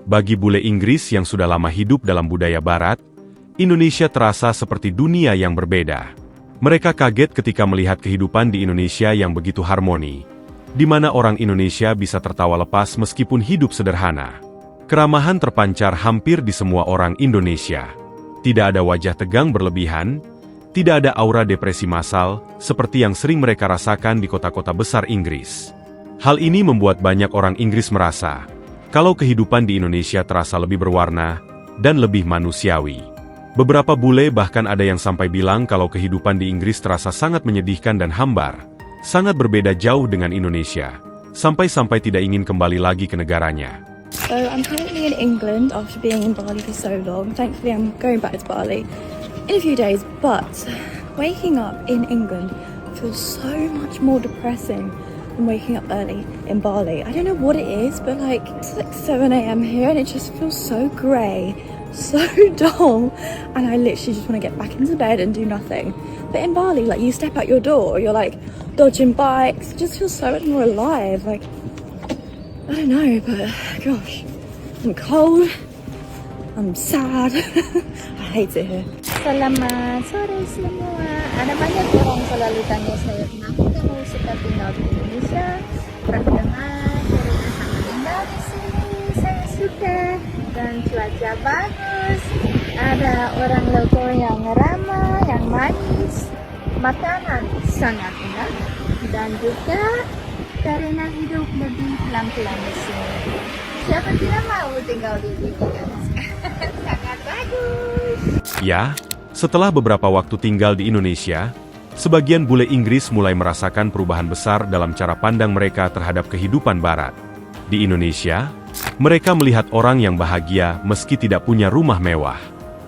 Bagi bule Inggris yang sudah lama hidup dalam budaya Barat, Indonesia terasa seperti dunia yang berbeda. Mereka kaget ketika melihat kehidupan di Indonesia yang begitu harmoni, di mana orang Indonesia bisa tertawa lepas meskipun hidup sederhana. Keramahan terpancar hampir di semua orang Indonesia. Tidak ada wajah tegang berlebihan, tidak ada aura depresi massal, seperti yang sering mereka rasakan di kota-kota besar Inggris. Hal ini membuat banyak orang Inggris merasa, kalau kehidupan di Indonesia terasa lebih berwarna, dan lebih manusiawi. Beberapa bule bahkan ada yang sampai bilang kalau kehidupan di Inggris terasa sangat menyedihkan dan hambar, sangat berbeda jauh dengan Indonesia, sampai-sampai tidak ingin kembali lagi ke negaranya. So I'm currently in England after being in Bali for so long. Thankfully I'm going back to Bali in a few days, but waking up in England feels so much more depressing than waking up early in Bali. I don't know what it is, but it's like 7 a.m. here and it just feels so grey. So dull, and I literally just want to get back into bed and do nothing. But in Bali, you step out your door, you're dodging bikes, it just feels so much more alive. I don't know, but gosh, I'm cold, I'm sad, I hate it here. Selamat sore semua. Ada banyak orang selalu tanya saya, kenapa kamu suka tinggal di Indonesia? Pernah dengar cerita sangat indah di sini, saya suka. Dan cuaca bagus, ada orang lokal yang ramah, yang manis, makanan sangat enak, dan juga karena hidup lebih pelan-pelan di sini. Siapa tidak mau tinggal di sini kan? Sangat bagus. Ya, setelah beberapa waktu tinggal di Indonesia, sebagian bule Inggris mulai merasakan perubahan besar dalam cara pandang mereka terhadap kehidupan Barat. Di Indonesia, mereka melihat orang yang bahagia meski tidak punya rumah mewah.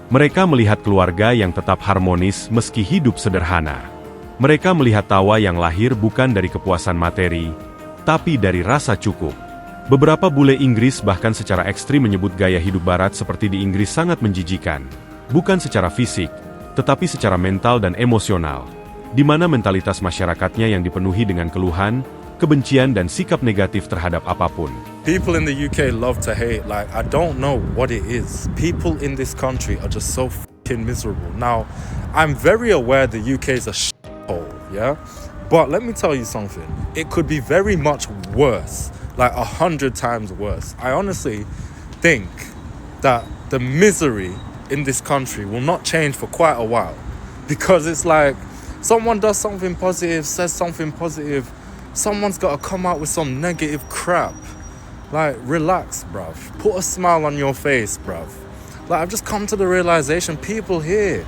Mereka melihat keluarga yang tetap harmonis meski hidup sederhana. Mereka melihat tawa yang lahir bukan dari kepuasan materi, tapi dari rasa cukup. Beberapa bule Inggris bahkan secara ekstrim menyebut gaya hidup Barat seperti di Inggris sangat menjijikan. Bukan secara fisik, tetapi secara mental dan emosional, di mana mentalitas masyarakatnya yang dipenuhi dengan keluhan, kebencian dan sikap negatif terhadap apapun. People in the UK love to hate, I don't know what it is. People in this country are just so fucking miserable. Now, I'm very aware the UK is a shithole, yeah? But let me tell you something. It could be very much worse, 100 times worse. I honestly think that the misery in this country will not change for quite a while. Because it's someone does something positive, says something positive, someone's got to come out with some negative crap. Relax, bruv. Put a smile on your face, bruv. I've just come to the realization, people here,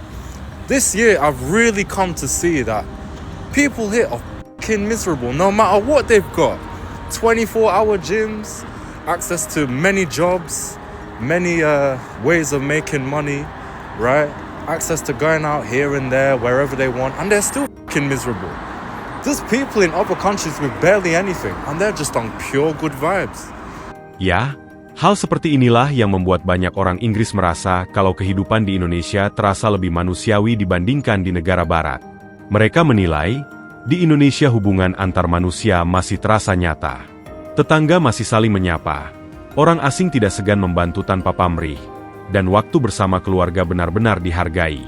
this year I've really come to see that people here are fucking miserable, no matter what they've got. 24-hour gyms, access to many jobs, many ways of making money, right? Access to going out here and there, wherever they want, and they're still fucking miserable. There's people in other countries with barely anything, and they're just on pure good vibes. Ya, hal seperti inilah yang membuat banyak orang Inggris merasa kalau kehidupan di Indonesia terasa lebih manusiawi dibandingkan di negara Barat. Mereka menilai, di Indonesia hubungan antar manusia masih terasa nyata. Tetangga masih saling menyapa, orang asing tidak segan membantu tanpa pamrih, dan waktu bersama keluarga benar-benar dihargai.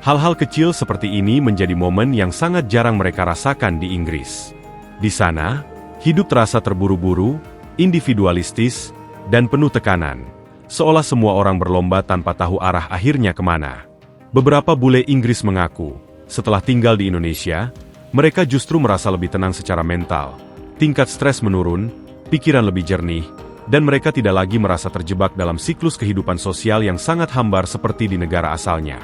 Hal-hal kecil seperti ini menjadi momen yang sangat jarang mereka rasakan di Inggris. Di sana, hidup terasa terburu-buru, individualistis, dan penuh tekanan, seolah semua orang berlomba tanpa tahu arah akhirnya kemana. Beberapa bule Inggris mengaku, setelah tinggal di Indonesia, mereka justru merasa lebih tenang secara mental, tingkat stres menurun, pikiran lebih jernih, dan mereka tidak lagi merasa terjebak dalam siklus kehidupan sosial yang sangat hambar seperti di negara asalnya.